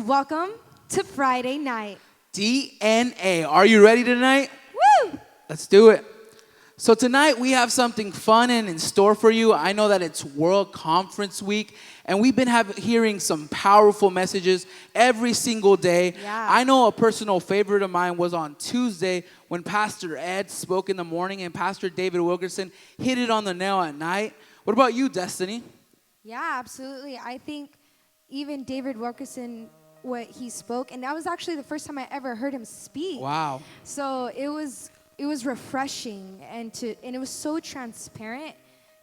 Welcome to Friday night. DN'A. Are you ready tonight? Woo! Let's do it. So tonight we have something fun and in store for you. I know that it's World Conference Week, and we've been hearing some powerful messages every single day. Yeah. I know a personal favorite of mine was on Tuesday when Pastor Ed spoke in the morning and Pastor David Wilkerson hit it on the nail at night. What about you, Destiny? Yeah, absolutely. I think even David Wilkerson, what he spoke, and that was actually the first time I ever heard him speak. Wow. So it was refreshing, and it was so transparent,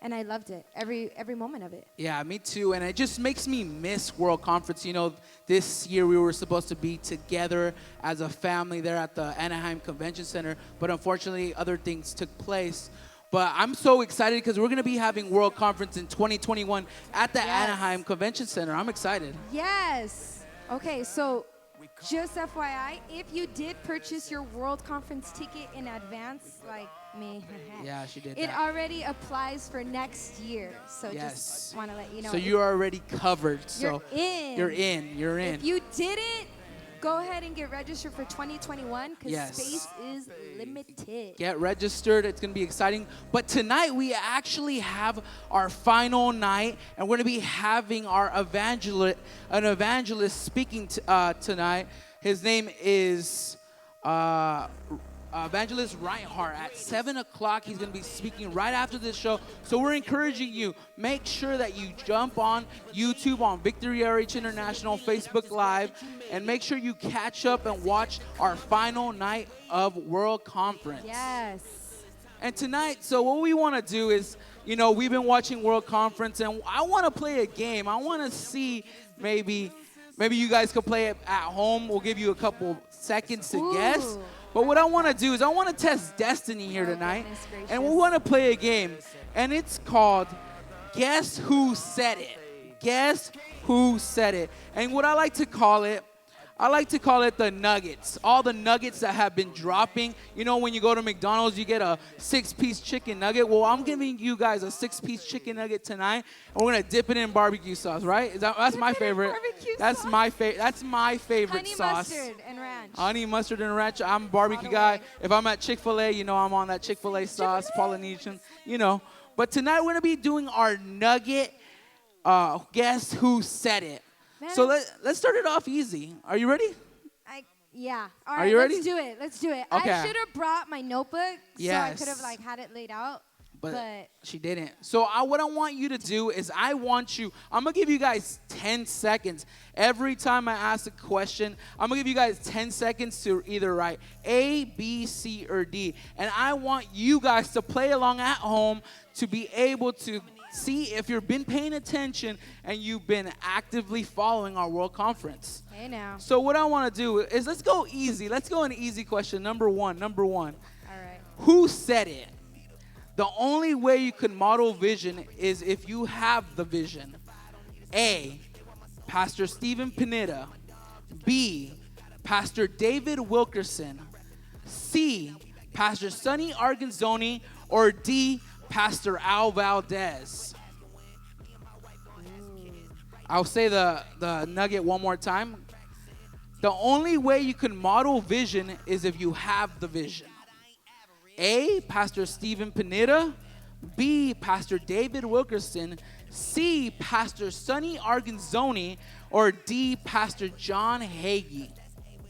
and I loved it, every moment of it. Yeah, me too. And it just makes me miss World Conference. You know, this year we were supposed to be together as a family there at the Anaheim Convention Center, but unfortunately other things took place. But I'm so excited because we're going to be having World Conference in 2021 at the Anaheim Convention Center. I'm excited. Yes. Okay, so just FYI, if you did purchase your World Conference ticket in advance, like me, yeah, she did it that. already applies for next year. So Yes. just want to let you know. So you're already covered. So you're in. You're in. If you didn't, Go ahead and get registered for 2021 because Yes. space is limited. Get registered. It's going to be exciting. But tonight we actually have our final night, and we're going to be having our evangelist speaking tonight. His name is Evangelist Reinhardt. At 7 o'clock, he's going to be speaking right after this show. So we're encouraging you, make sure that you jump on YouTube on Victory RH International, Facebook Live, and make sure you catch up and watch our final night of World Conference. Yes. And tonight, so what we want to do is, you know, we've been watching World Conference, and I want to play a game. I want to see maybe you guys could play it at home. We'll give you a couple seconds to guess. Ooh. But what I want to do is I want to test Destiny here tonight. Goodness gracious. And we want to play a game. And it's called Guess Who Said It. Guess Who Said It. And what I like to call it the nuggets. All the nuggets that have been dropping. You know, when you go to McDonald's, you get a 6-piece chicken nugget. Well, I'm giving you guys a 6-piece chicken nugget tonight, and we're gonna dip it in barbecue sauce, right? That's my favorite. That's my favorite. That's my favorite Honey sauce. mustard and ranch. Honey mustard and ranch. I'm a barbecue guy. If I'm at Chick-fil-A, you know I'm on that Chick-fil-A sauce, Polynesian. You know. But tonight we're gonna be doing our nugget. Guess who said it? Man, So let's start it off easy. Are you ready? Yeah. All Are right, you ready? Let's do it. Let's do it. Okay. I should have brought my notebook Yes. so I could have had it laid out. But she didn't. So what I want you to do is I'm going to give you guys 10 seconds. Every time I ask a question, I'm going to give you guys 10 seconds to either write A, B, C, or D. And I want you guys to play along at home to be able to see if you've been paying attention and you've been actively following our World Conference. hey now. So what I want to do is let's go easy. Let's go an easy question. Number one. All right. Who said it? The only way you can model vision is if you have the vision. A, Pastor Stephen Pineda. B, Pastor David Wilkerson. C, Pastor Sonny Arganzoni. Or D, Pastor Al Valdez. I'll say the nugget one more time. The only way you can model vision is if you have the vision. A, Pastor Stephen Pineda. B, Pastor David Wilkerson. C, Pastor Sonny Arganzoni. Or D, Pastor John Hagee.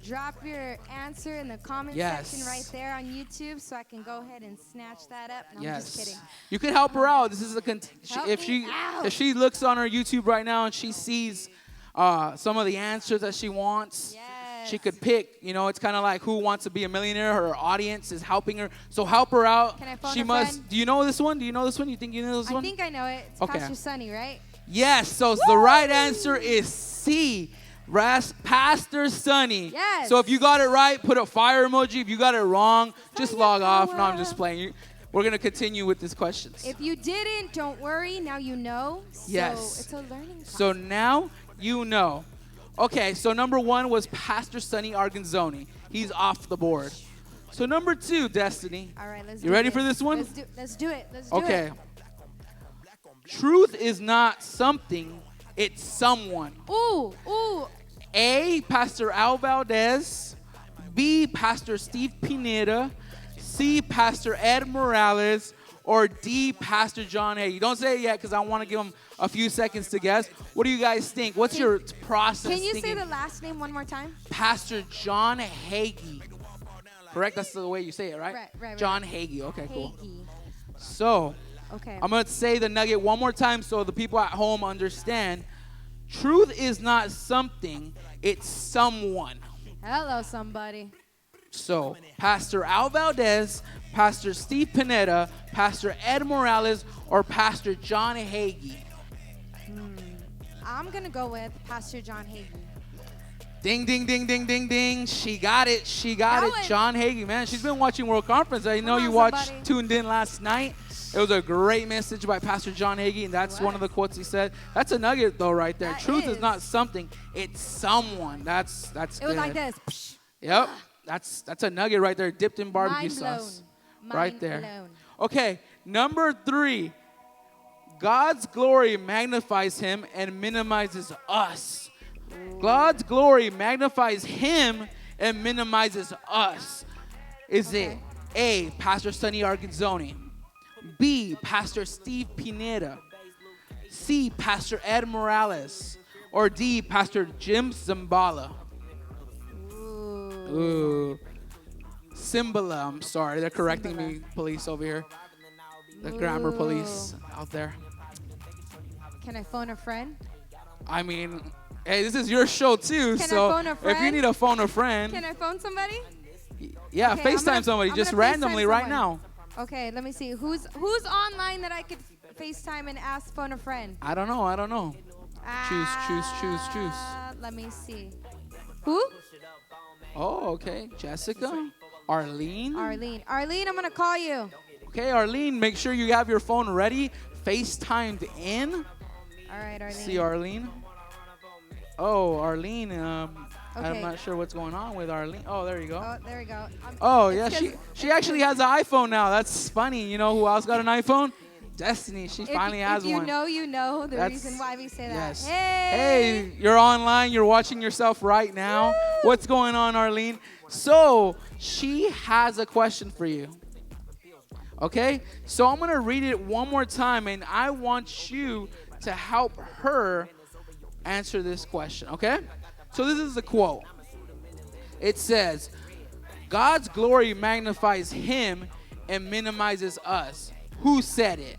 Drop your answer in the comment Yes. section right there on YouTube so I can go ahead and snatch that up. No, I'm just kidding. You can help her out. This is Help if me out. she looks on her YouTube right now and she sees some of the answers that she wants. Yes. She could pick, you know, it's kind of like Who Wants to Be a Millionaire. Her audience is helping her. So help her out. Can I phone she a must. friend? Do you know this one? You think you know this I one? think I know it. It's Okay. Pastor Sonny, right? Yes. So the right answer is C. Pastor Sonny. Yes. So if you got it right, put a fire emoji. If you got it wrong, just log off. No, I'm just playing. We're going to continue with these questions. If you didn't, don't worry. Now you know. So Yes. it's a learning process. So now you know. Okay, so number one was Pastor Sonny Arganzoni. He's off the board. So number two, Destiny. All right, let's You do ready it. for this one? Let's do it. Let's do it. Okay. Truth is not something, it's someone. Ooh. A, Pastor Al Valdez. B, Pastor Steve Pineda. C, Pastor Ed Morales. Or D, Pastor John Hagee. Don't say it yet because I want to give him a few seconds to guess. What do you guys think? What's your process? Can you say thinking? the last name one more time? Pastor John Hagee. Correct? That's the way you say it, right? Right. John Hagee. Okay, cool. Hagee. So, Okay. I'm going to say the nugget one more time so the people at home understand. Truth is not something, it's someone. Hello, somebody. So, Pastor Al Valdez, Pastor Steve Pineda, Pastor Ed Morales, or Pastor John Hagee. I'm going to go with Pastor John Hagee. Ding, ding, ding, ding, ding, ding. She got it. She got That it. one- John Hagee, man. She's been watching World Conference. I know on, you watched, somebody. tuned in last night. It was a great message by Pastor John Hagee, and that's one of the quotes he said. That's a nugget, though, right there. That Truth is is. not something. It's someone. That's It good. was like this. Psh. Yep. That's a nugget right there, dipped in barbecue Mind sauce. blown. Right Mind there. blown. Okay, number 3. God's glory magnifies him and minimizes us. God's glory magnifies him and minimizes us. Is it Okay. A, Pastor Sonny Arganzoni, B, Pastor Steve Pineda, C, Pastor Ed Morales, or D, Pastor Jim Zambala? Ooh. Ooh. Cimbala, I'm sorry. They're correcting me, police over here. The grammar police out there. Can I phone a friend? I mean, hey, this is your show too, Can I so phone a if you friend? need to phone a friend, Can I phone somebody? yeah, Okay, I'm FaceTime gonna- somebody I'm just gonna FaceTime randomly right someone. now. Okay, let me see. Who's online that I could FaceTime and ask phone a friend? I don't know. Choose. Let me see. Who? Oh, okay. Jessica, Arlene. Arlene, I'm gonna call you. Okay, Arlene, make sure you have your phone ready, FaceTimed in. All right, Arlene. See Arlene. Oh, Arlene. Okay. I'm not sure what's going on with Arlene. Oh, there you go. Oh, there we go. Oh, It's yeah, 'cause- she actually has an iPhone now. That's funny. You know who else got an iPhone? Destiny. She finally has if you one. know, you know the That's- reason why we say that. Yes. Hey. Hey, you're online. You're watching yourself right now. Woo! What's going on, Arlene? So she has a question for you. Okay? So I'm going to read it one more time, and I want you to help her answer this question. Okay? So this is a quote. It says, God's glory magnifies him and minimizes us. Who said it?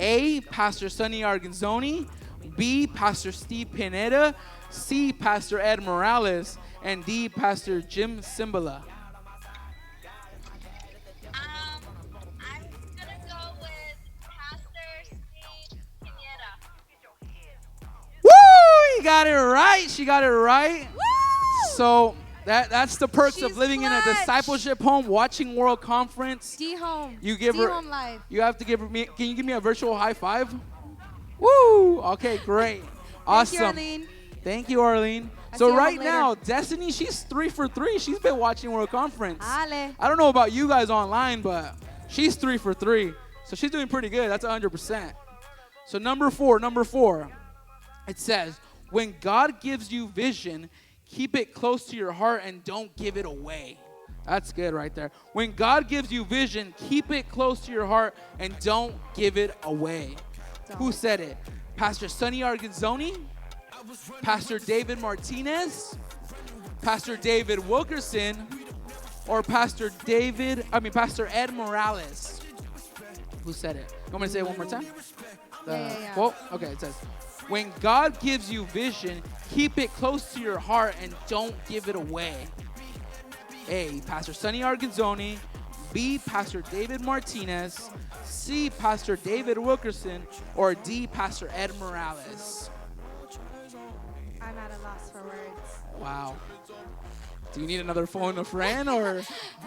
A, Pastor Sonny Arganzoni, B, Pastor Steve Pineda, C, Pastor Ed Morales, and D, Pastor Jim Cimbala. I'm gonna go with Pastor Steve Pineda. Woo! You got it right. She got it right. Woo! So that's the perks of She's living in a clutch. discipleship home, watching World Conference. D home. You give D her. home live. You have to give me. Can you give me a virtual high five? Woo! Okay, great. Awesome. Thank you, Arlene. Thank you, Arlene. I'll see So you right home later. now, Destiny, she's 3 for 3. She's been watching World Conference. Ale. I don't know about you guys online, but she's 3 for 3. So she's doing pretty good. That's 100%. So number four, it says, when God gives you vision, keep it close to your heart and don't give it away. That's good right there. When God gives you vision, keep it close to your heart and don't give it away. Who Don't. said it? Pastor Sonny Arganzoni? Pastor David Martinez? Pastor David Wilkerson? Or Pastor Ed Morales? Who said it? You want me to say it one more time? Yeah. Quote? Okay, it says, when God gives you vision, keep it close to your heart and don't give it away. A, Pastor Sonny Arganzoni. B, Pastor David Martinez. C, Pastor David Wilkerson. Or D, Pastor Ed Morales. I'm at a loss for words. Wow. Do you need another phone a friend, or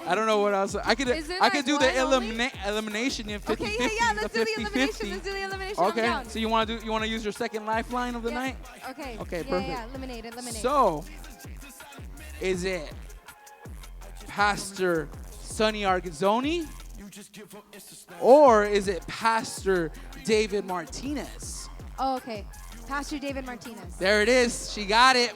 I don't know what else? I could Is it I could like do the one only? elimination in 50-50. Okay, yeah. Let's do the 50-50. elimination. Let's do the elimination. I'm Okay. down. So you want to use your second lifeline of the Yes. night? Okay. Okay, Yeah, perfect. Yeah. Eliminate. So, is it Pastor Sonny Arganzoni, or is it Pastor David Martinez? Oh, okay. Pastor David Martinez. There it is. She got it.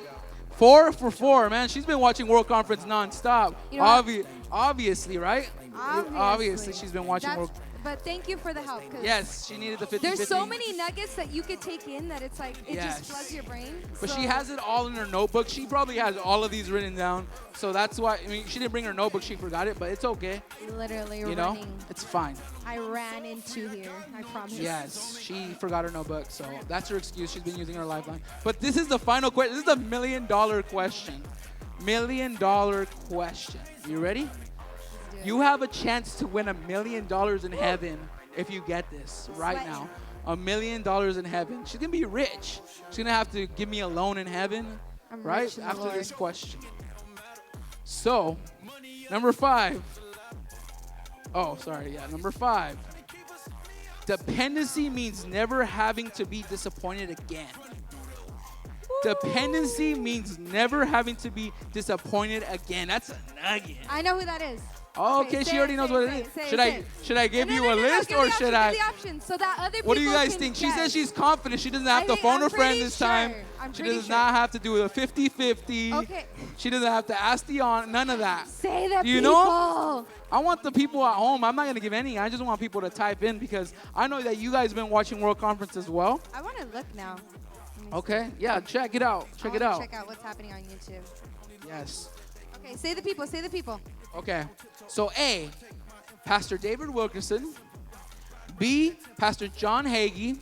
4 for 4, man. She's been watching World Conference nonstop. You know what? Obviously, right? Obviously. She's been watching That's- World. But thank you for the help. 'Cause Yes, she needed the 50-50. There's so many nuggets that you could take in that it's like it Yes. just floods your brain. But So- she has it all in her notebook. She probably has all of these written down. So that's why, I mean, she didn't bring her notebook. She forgot it, but it's okay. literally You know? running. It's fine. I ran into here. I promise. Yes, she forgot her notebook. So that's her excuse. She's been using her lifeline. But this is the final question. This is the $1 million question. $1 million question. You ready? Let's do it. You have a chance to win $1 million in heaven if you get this right Sweating. now. $1 million in heaven. She's gonna be rich. She's gonna have to give me a loan in heaven, I'm right? rich in the After Lord. this question. So, number 5. Oh, sorry. Yeah, number 5. Dependency means never having to be disappointed again. Dependency means never having to be disappointed again. That's a nugget. I know who that is. Oh, okay, say she it, already knows say what it, it say is. it, say Should it, I say it. should I give No, you no, a no, no, list give or the should option, I? give the option so that other people What do you guys can think? She guess. says she's confident. She doesn't have to phone her friends this time. I'm She pretty does sure. not have to do a 50-50. Okay. She doesn't have to ask the aunt. None of that. Say the Do you people. know? I want the people at home. I'm not going to give any. I just want people to type in because I know that you guys have been watching World Conference as well. I want to look now. Let me Okay. Yeah, check it out. see. Check I it wanna out. Check out what's happening on YouTube. Yes. Okay, say the people. Say the people. Okay. So A, Pastor David Wilkerson. B, Pastor John Hagee.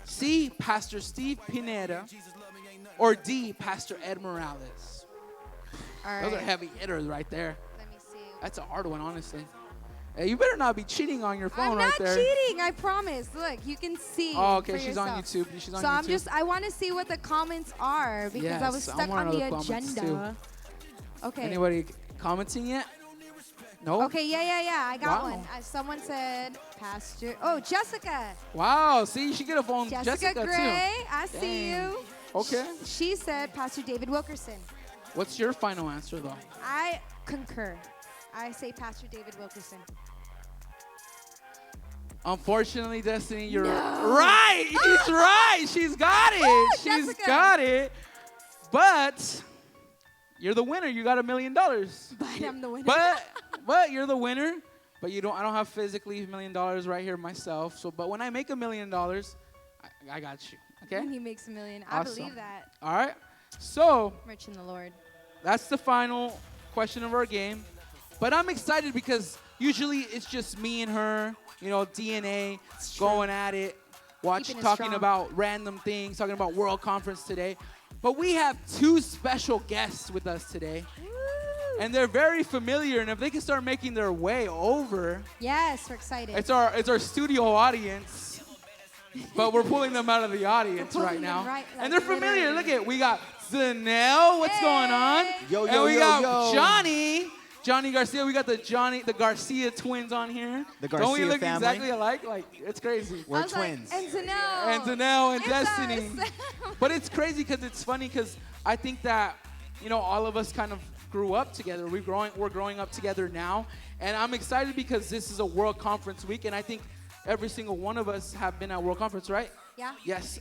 C, Pastor Steve Pineda. Or D, Pastor Ed Morales. All right. Those are heavy hitters right there. Let me see. That's a hard one, honestly. Hey, you better not be cheating on your phone I'm right not there. cheating. I promise. Look, you can see. Oh, okay. for She's yourself. on YouTube. She's on So YouTube. I want to see what the comments are because I was Yes, I stuck wanna on know the the comments agenda. Okay. Anybody commenting yet? No? Okay, yeah. I got Wow. one. Someone said Pastor. Oh, Jessica. Wow. See, she get a phone. Jessica Gray. Gray. I see Dang. you. Okay. She said Pastor David Wilkerson. What's your final answer, though? I concur. I say Pastor David Wilkerson. Unfortunately, Destiny, you're No. right. She's right. She's got it. She's Jessica. got it. But you're the winner. You got $1 million. But I'm the winner. But you're the winner. But you don't. I don't have physically $1 million right here myself. So, but when I make $1 million, I got you. Okay. When he makes $1 million. I Awesome. believe that. All right. So Rich in the Lord. that's the final question of our game. But I'm excited because usually it's just me and her, you know, DN'A, going at it, Keeping it talking strong. about random things, talking about World Conference today. But we have two special guests with us today. Woo. And they're very familiar, and if they can start making their way over, Yes, we're excited. it's our studio audience. But we're pulling them out of the audience We're right pulling them now. right, like, And they're familiar. literally. Look at, we got Zanelle, what's going on? Yo, And yo, we yo, got yo. Johnny Garcia. We got the Garcia twins on here. The Don't we Garcia look family. exactly alike? Like, it's crazy. We're I was like, twins. and Zanelle. And Zanelle and It's Destiny. us. But it's crazy because it's funny because I think that, you know, all of us kind of grew up together. We're growing up together now. And I'm excited because this is a World Conference week. And I think every single one of us have been at World Conference, right? Yeah. Yes,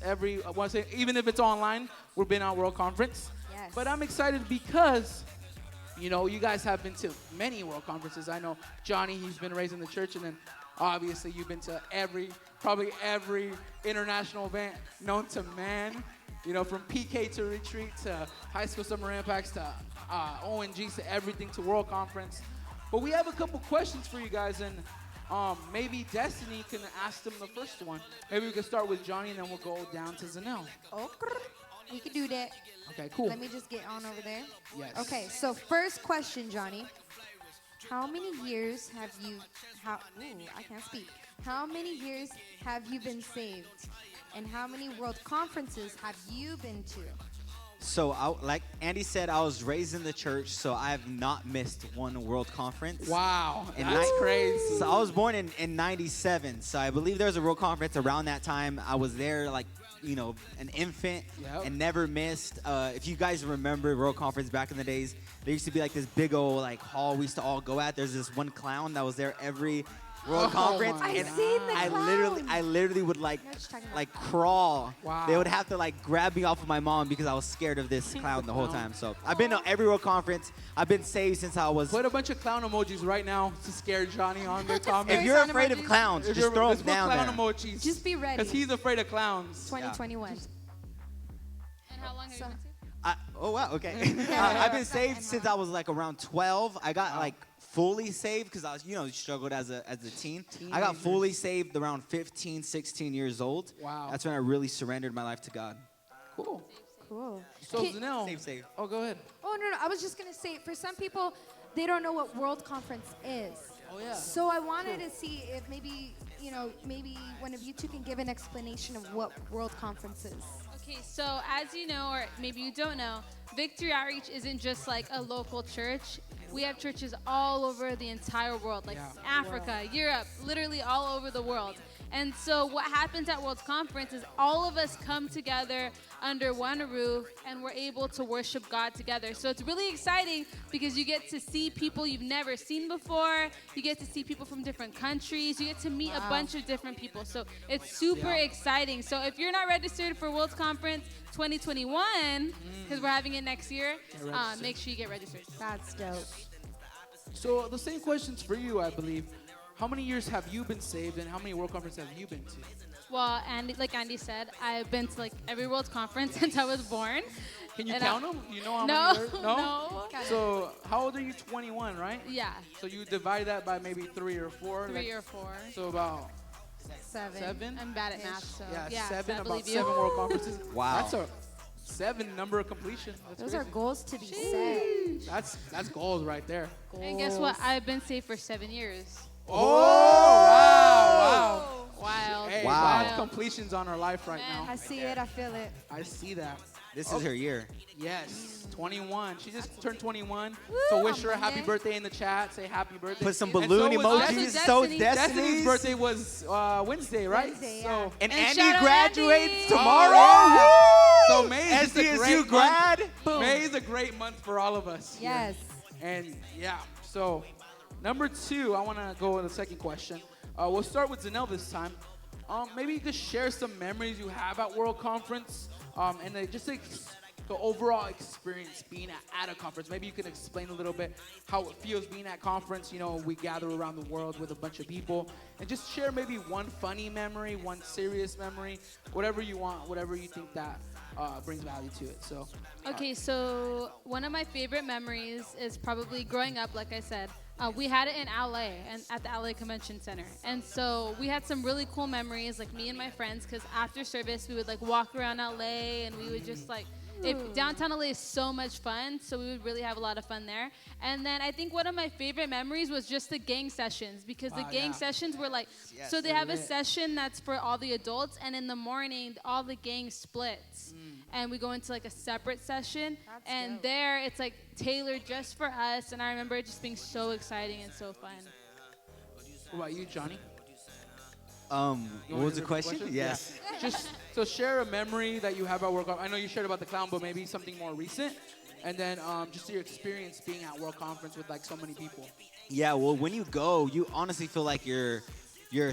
even if it's online, we've been at World Conference. Yes. But I'm excited because, you know, you guys have been to many World Conferences. I know Johnny, he's been raised in the church, and then obviously you've been to probably every international event known to man. You know, from PK to retreat to high school summer impacts to ONGs to everything to World Conference. But we have a couple questions for you guys, and maybe Destiny can ask them the first one. Maybe we can start with Johnny, and then we'll go down to Zanelle. Okay. We can do that. Okay, cool. Let me just get on over there. Yes. Okay, so first question, Johnny. How many years have you, I can't speak. How many years have you been saved? And how many World Conferences have you been to? So, like Andy said, I was raised in the church, so I have not missed one World Conference. Wow, And that's crazy. So I was born in 97, so I believe there was a World Conference around that time. I was there like, you know, an infant Yep. and never missed. If you guys remember World Conference back in the days, there used to be like this big old like hall we used to all go at. There's this one clown that was there every World Oh Conference. my I've and seen the clown. I literally would like know what you're talking about. like crawl. Wow. They would have to like grab me off of my mom because I was scared of this clown the whole time. So I've been to every World Conference. I've been saved since I was. Put a bunch of clown emojis right now to scare Johnny on the comments. If Scary you're sound afraid of emojis. clowns, just throw let's them put down clown there. emojis. Just be ready. Because he's afraid of clowns. 2021. And how long have you been saved? Oh wow, okay. I've been saved since I was like around 12. I got like fully saved because I was, you know, struggled as a teen. I got Teenagers. fully saved around 15, 16 years old. Wow. That's when I really surrendered my life to God. Cool. Cool. So Can- Zanelle. Save. Oh, go ahead. Oh, no. I was just going to say, for some people, they don't know what World Conference is. Oh, yeah. So I wanted to see if maybe, you know, maybe one of you two can give an explanation of what World Conference is. Okay, so as you know, or maybe you don't know, Victory Outreach isn't just like a local church. We have churches all over the entire world, like Yeah. Africa, Europe, literally all over the world. And so what happens at World Conference is all of us come together under one roof and we're able to worship God together. So it's really exciting because you get to see people you've never seen before. You get to see people from different countries. You get to meet a bunch of different people. So it's super exciting. So if you're not registered for World Conference 2021, because we're having it next year, make sure you get registered. That's dope. So the same questions for you, I believe. How many years have you been saved, and how many World Conferences have you been to? Well, Andy, like Andy said, I've been to like every World Conference since I was born. Can you And count them? You know how No, many? no. So how old are you? 21, right? Yeah, So you divide that by maybe 3 or 4. 3 or 4. So about 7. 7. I'm bad at math, so Yeah, so 7. I About believe 7 you. World Conferences. Wow. That's a 7 number of completion. That's Those crazy. are goals to be set. That's gold right there. And guess what? I've been saved for 7 years. Oh, wow. Wild. Hey, Wow. God's completions on our life right Man. now. I see it. I feel it. I see that. This is her year. Yes, 21. She just turned 21. So wish her a happy Monday. birthday in the chat. Say happy birthday. Put some And balloon so was emojis. Destiny. So Destiny. Destiny's Destiny's birthday was Wednesday, right? Wednesday, so, yeah. And And Andy shout out graduates Andy. tomorrow. Oh, yeah. Woo! So May is just a SDSU great grad. month. May is a great month for all of us. here. Yes. And yeah, so number 2, I want to go with the second question. We'll start with Zanelle this time. Maybe you could share some memories you have at World Conference, and just like the overall experience being at a conference. Maybe you can explain a little bit how it feels being at conference. You know, we gather around the world with a bunch of people, and just share maybe one funny memory, one serious memory, whatever you want, whatever you think that brings value to it. So, Okay, so one of my favorite memories is probably growing up, like I said. We had it in LA and at the LA Convention Center. And so we had some really cool memories, like me and my friends, because after service we would like walk around LA and we would just like, downtown LA is so much fun, so we would really have a lot of fun there. And then I think one of my favorite memories was just the gang sessions, because the Wow, gang yeah. sessions were like, Yes, so they they're have a lit. session that's for all the adults, and in the morning all the gang splits. And we go into like a separate session, That's and dope. there it's like tailored just for us, and I remember it just being so exciting and so fun. what about you, Johnny? What You want was to the repeat question? Yeah. Yes. Just so share a memory that you have at World Conference. I know you shared about the clown, but maybe something more recent. And then just your experience being at World Conference with like so many people. Yeah, well, when you go, you honestly feel like you're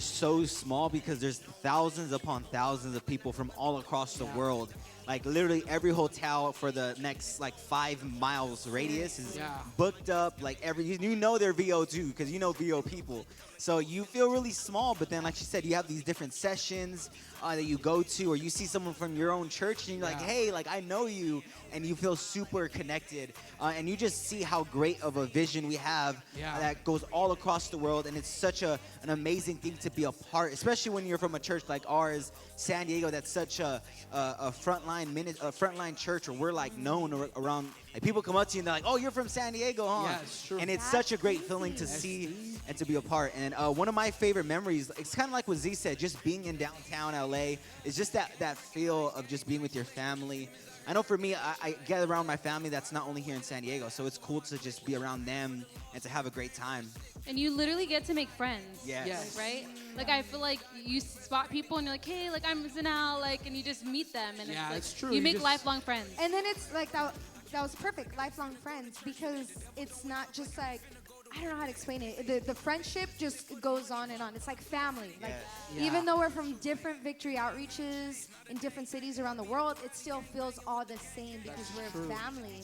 so small because there's thousands upon thousands of people from all across the world. Like literally every hotel for the next like 5 miles radius is Yeah. booked up. Like you know they're VO too because you know VO people. So you feel really small, but then like she said, you have these different sessions that you go to, or you see someone from your own church and you're like, Yeah. hey, like I know you, and you feel super connected. And you just see how great of a vision we have Yeah. that goes all across the world, and it's such an amazing thing to be a part, especially when you're from a church like ours, San Diego, that's such a frontline church where we're like known around. Like people come up to you and they're like, "Oh, you're from San Diego, huh?" Yeah, it's true. And it's That's such a great feeling to see and to be a part. And one of my favorite memories, it's kind of like what Z said, just being in downtown LA, is just that feel of just being with your family. I know for me, I get around my family that's not only here in San Diego, so it's cool to just be around them and to have a great time. And you literally get to make friends. Yes. Yes. Right? Like I feel like you spot people and you're like, hey, like I'm Zanelle, like, and you just meet them, and Yeah, it's, like, it's true. You You make just- lifelong friends. And then it's like that was perfect, lifelong friends, because it's not just like, I don't know how to explain it. The friendship just goes on and on. It's like family. Like Yeah. even though we're from different victory outreaches in different cities around the world, it still feels all the same because we're true. family.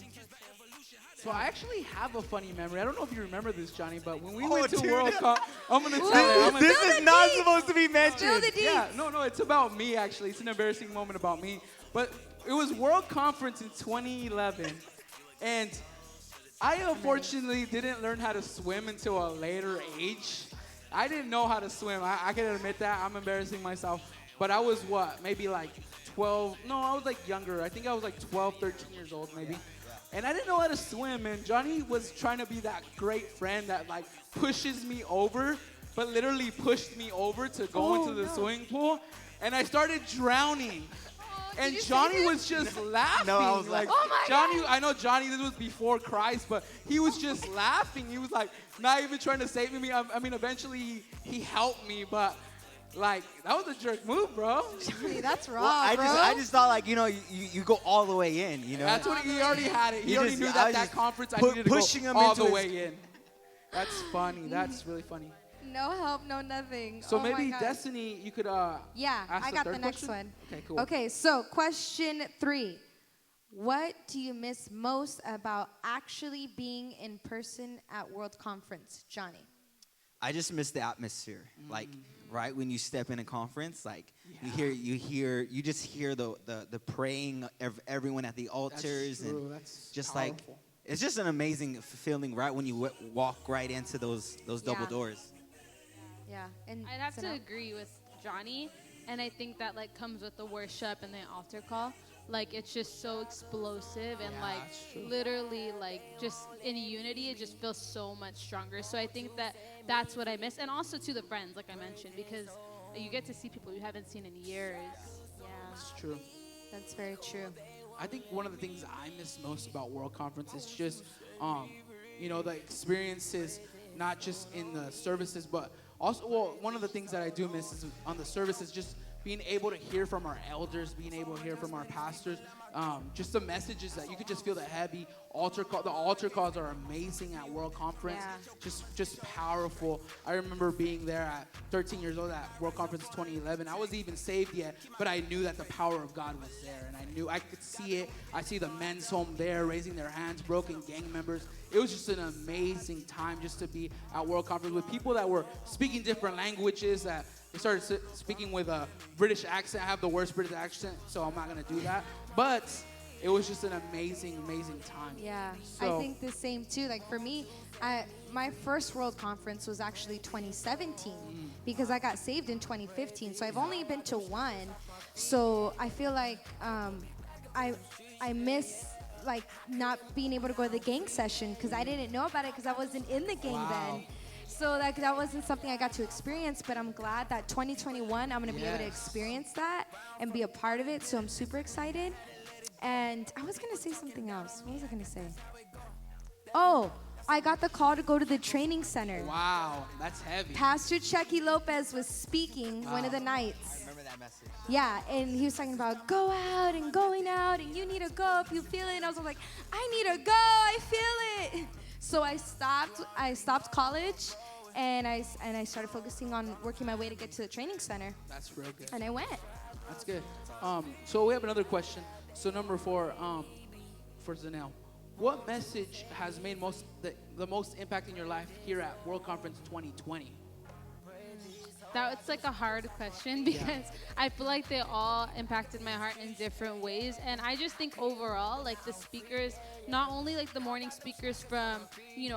So I actually have a funny memory. I don't know if you remember this, Johnny, but when we Oh, went to dude. World Cup, I'm gonna tell it. I'm gonna This is not supposed to be mentioned. Spill the deets. Yeah, no, it's about me actually. It's an embarrassing moment about me. But it was World Conference in 2011, and I unfortunately didn't learn how to swim until a later age. I didn't know how to swim. I can admit that. I'm embarrassing myself. But I was maybe like 12. No, I was like younger. I think I was like 12, 13 years old maybe. And I didn't know how to swim, and Johnny was trying to be that great friend that like pushes me over, but literally pushed me over to go into the swimming pool, and I started drowning. And you save Johnny him? was just laughing. No, I was like, oh my Johnny, I know Johnny, this was before Christ, but he was just laughing. He was like not even trying to save me. I mean, eventually he helped me, but Like, that was a jerk move, bro. Johnny, that's wrong, Well, I bro. just thought like you go all the way in, you know. That's what he already had it. He already knew I that was that just conference I pu- needed to pushing go him all into the his- way in. That's funny. That's really funny. No help, no nothing. So Oh my maybe God. Destiny, you could Yeah, ask I got the third next question? one. Okay, cool. Okay, so question 3. What do you miss most about actually being in person at World Conference, Johnny? I just miss the atmosphere. Like right when you step in a conference, like you just hear the praying of everyone at the altars, true. and That's just powerful. it's just an amazing feeling right when you walk right into those double Yeah. doors. Yeah, and I'd have to Sanel? agree with Johnny, and I think that like comes with the worship and the altar call. Like it's just so explosive and Yeah, like that's true. literally like just in unity, it just feels so much stronger. So I think that that's what I miss, and also to the friends, like I mentioned, because you get to see people you haven't seen in years. Yeah. That's true. That's very true. I think one of the things I miss most about World Conference is just, the experiences, not just in the services, but also, well, one of the things that I do miss is on the services, just being able to hear from our elders, being able to hear from our pastors, just the messages that you could just feel the heavy altar call. The altar calls are amazing at World Conference. Yeah. Just powerful. I remember being there at 13 years old at World Conference 2011. I wasn't even saved yet, but I knew that the power of God was there, and I knew I could see it. I see the men's home there raising their hands, broken gang members. It was just an amazing time just to be at World Conference with people that were speaking different languages, that they started speaking with a British accent. I have the worst British accent, so I'm not going to do that. But it was just an amazing, amazing time. Yeah, So- I think the same too. Like for me, my first World Conference was actually 2017 because I got saved in 2015. So I've only been to one. So I feel like I miss like not being able to go to the gang session because I didn't know about it because I wasn't in the gang then. So like that wasn't something I got to experience, but I'm glad that 2021 I'm gonna be able to Yes. experience that and be a part of it. So I'm super excited. And I was gonna say something else. What was I gonna say? Oh, I got the call to go to the training center. Wow, that's heavy. Pastor Chucky Lopez was speaking one of the nights. Remember that message? Yeah, and he was talking about go out and going out, and you need to go if you feel it. And I was like, I need to go, I feel it. So I stopped college, and I started focusing on working my way to get to the training center, That's real good. and I went. That's good. So we have another question. So number 4, for Zanel, what message has made the most impact in your life here at World Conference 2020? That's like a hard question because I feel like they all impacted my heart in different ways. And I just think overall, like the speakers, not only like the morning speakers from,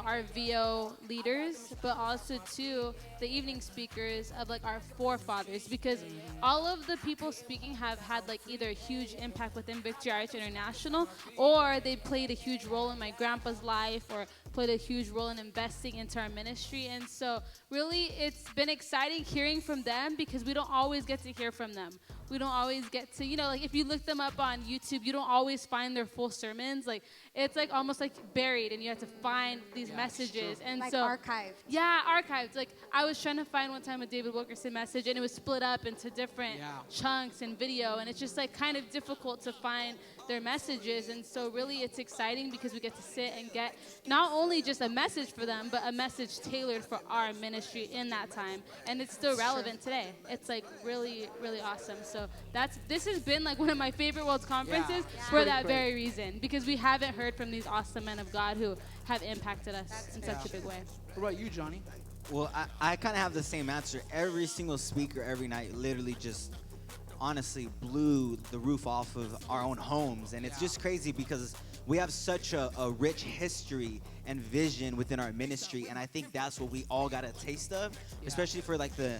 our VO leaders, but also too the evening speakers of like our forefathers, because all of the people speaking have had like either a huge impact within Victory Arch International, or they played a huge role in my grandpa's life, or played a huge role in investing into our ministry. And so really it's been exciting hearing from them because we don't always get to hear from them. We don't always get to, like if you look them up on YouTube, you don't always find their full sermons. Like it's like almost like buried, and you have to find these messages. And Like so archived. yeah, archived. Like I was trying to find one time a David Wilkerson message, and it was split up into different chunks and video, and it's just like kind of difficult to find their messages. And so really it's exciting because we get to sit and get not only just a message for them, but a message tailored for our ministry in that time, and it's still relevant today. It's like really, really awesome. So this has been like one of my favorite World Conferences for that very reason, because we haven't heard from these awesome men of God who have impacted us in such a big way. What about you, Johnny? Well, I kind of have the same answer. Every single speaker every night literally just honestly blew the roof off of our own homes. And it's just crazy because we have such a rich history and vision within our ministry. And I think that's what we all got a taste of, especially for like the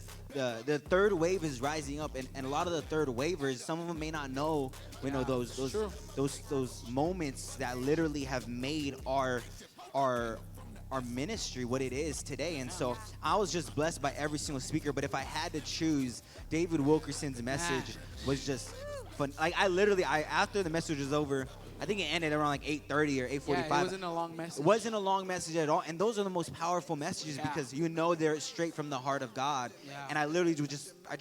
third wave is rising up. And a lot of the third wavers, some of them may not know, those moments that literally have made our ministry what it is today. And so I was just blessed by every single speaker. But if I had to choose, David Wilkerson's message was just fun. Like I after the message was over, I think it ended around like 8:30 or 8:45. Yeah, it wasn't a long message. It wasn't a long message at all, and those are the most powerful messages Yeah. because you know they're straight from the heart of God. Yeah. And I literally would I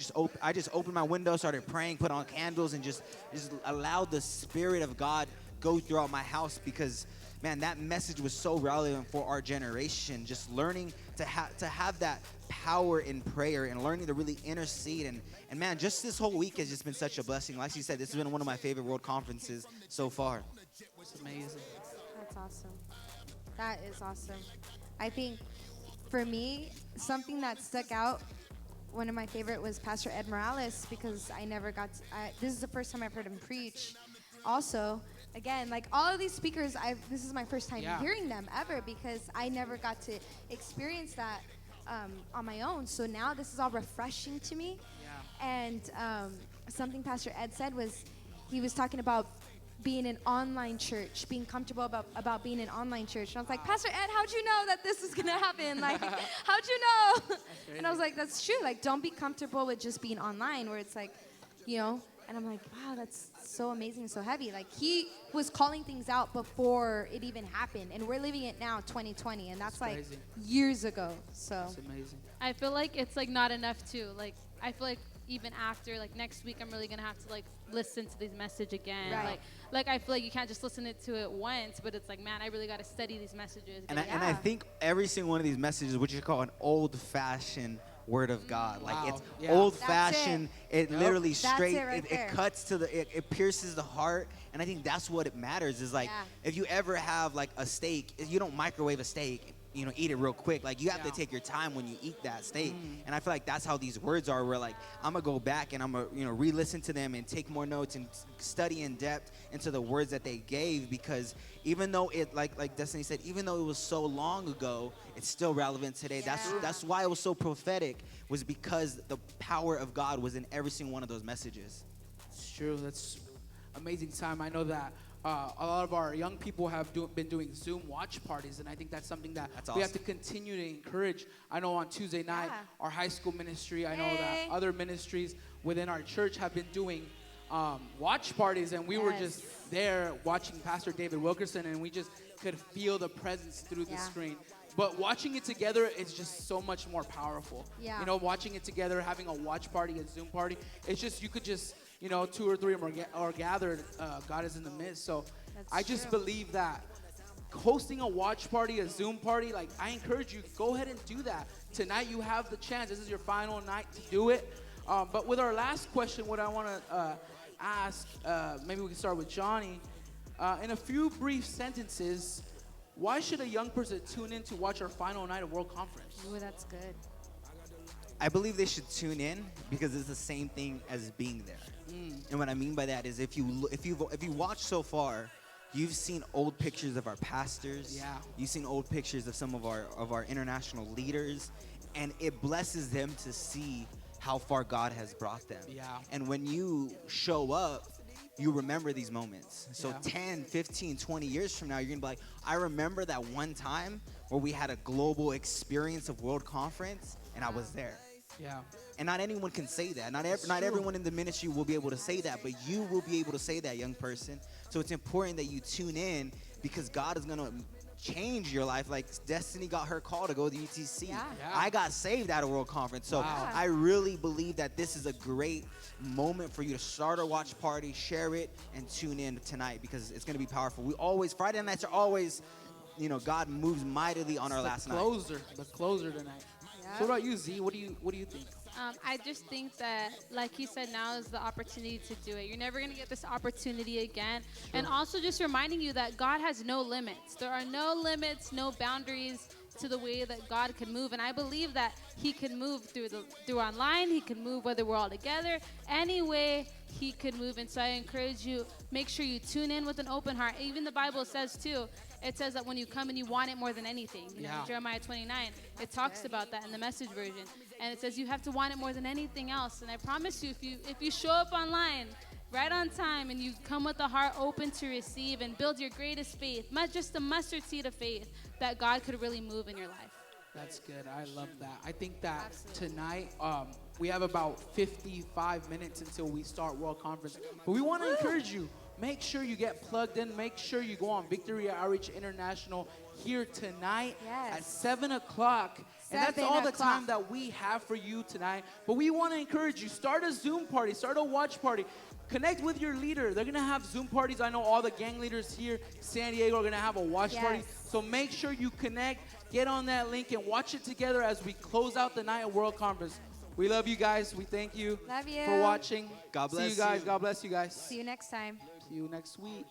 just opened my window, started praying, put on candles, and just allowed the Spirit of God go throughout my house because, man, that message was so relevant for our generation. Just learning to have that power in prayer and learning to really intercede and man, just this whole week has just been such a blessing. Like you said, this has been one of my favorite World Conferences so far. It's amazing. That's awesome. That is awesome. I think for me, something that stuck out, one of my favorite was Pastor Ed Morales because I never got to, this is the first time I've heard him preach. Also, again, like all of these speakers, this is my first time hearing them ever because I never got to experience that on my own. So now this is all refreshing to me. Yeah. And something Pastor Ed said was, he was talking about being an online church, being comfortable about being an online church. And I was like, Pastor Ed, how'd you know that this is gonna happen? Like, how'd you know? And I was like, that's true. Like, don't be comfortable with just being online where it's like, you know, and I'm like, wow, that's so amazing, so heavy. Like, he was calling things out before it even happened. And we're living it now, 2020. And that's like crazy. years ago, so. It's amazing. I feel like it's like not enough too. Like I feel like even after like next week, I'm really gonna have to like listen to these message again. Right. Like I feel like you can't just listen to it once, but it's like, man, I really gotta study these messages. And I think every single one of these messages, what you call an old-fashioned Word of God, like Wow. it's Yeah. old-fashioned. It literally That's straight. it right there. It cuts to it pierces the heart, and I think that's what it matters. Is like if you ever have like a steak, you don't microwave a steak. You know, eat it real quick. Like you have to take your time when you eat that steak. And I feel like that's how these words are. Where like I'm gonna go back and I'm gonna re-listen to them and take more notes and study in depth into the words that they gave because even though it like Destiny said, even though it was so long ago, it's still relevant today. That's why it was so prophetic, was because the power of God was in every single one of those messages. It's true. That's amazing time. I know that a lot of our young people have been doing Zoom watch parties, and I think that's something that we have to continue to encourage. I know on Tuesday night, our high school ministry, I know that other ministries within our church have been doing watch parties, and we were just there watching Pastor David Wilkerson, and we just could feel the presence through the screen. But watching it together is just so much more powerful. Yeah. You know, watching it together, having a watch party, a Zoom party, it's just, you could just, you know, 2 or 3 are gathered, God is in the midst. So I just believe that hosting a watch party, a Zoom party, like I encourage you, go ahead and do that. Tonight you have the chance. This is your final night to do it. But with our last question, what I want to ask, maybe we can start with Johnny. In a few brief sentences, why should a young person tune in to watch our final night of World Conference? Ooh, that's good. I believe they should tune in because it's the same thing as being there. And what I mean by that is if you watch so far, you've seen old pictures of our pastors. Yeah. You've seen old pictures of some of our international leaders, and it blesses them to see how far God has brought them. Yeah. And when you show up, you remember these moments. So 10, 15, 20 years from now, you're going to be like, I remember that one time where we had a global experience of World Conference, and I was there. Yeah. And not anyone can say that. Not everyone in the ministry will be able to say that, but you will be able to say that, young person. So it's important that you tune in because God is going to change your life. Like Destiny got her call to go to UTC. Yeah. I got saved at a World Conference. So Wow. I really believe that this is a great moment for you to start a watch party, share it, and tune in tonight because it's going to be powerful. Friday nights are always, you know, God moves mightily on our last night. The closer tonight. Yeah. So what about you, Z? What do you think? I just think that, like he said, now is the opportunity to do it. You're never going to get this opportunity again. And also just reminding you that God has no limits. There are no limits, no boundaries to the way that God can move. And I believe that he can move through online. He can move whether we're all together. Any way he could move. And so I encourage you, make sure you tune in with an open heart. Even the Bible says, too, it says that when you come and you want it more than anything. You know, Jeremiah 29, it talks about that in the Message version. And it says you have to want it more than anything else. And I promise you, if you show up online right on time and you come with a heart open to receive and build your greatest faith, not just a mustard seed of faith, that God could really move in your life. That's good. I love that. I think that tonight we have about 55 minutes until we start World Conference. But we want to encourage you. make sure you get plugged in. Make sure you go on Victory Outreach International here tonight Yes. at 7 o'clock. And that's 7 all the o'clock. time that we have for you tonight. But we want to encourage you, start a Zoom party, start a watch party. Connect with your leader. They're going to have Zoom parties. I know all the gang leaders here in San Diego are going to have a watch party. Yes. So make sure you connect, get on that link, and watch it together as we close out the night at World Conference. We love you guys. We thank you Love you. for watching. God See bless you guys. you. God bless you guys. See you next time. See you next week.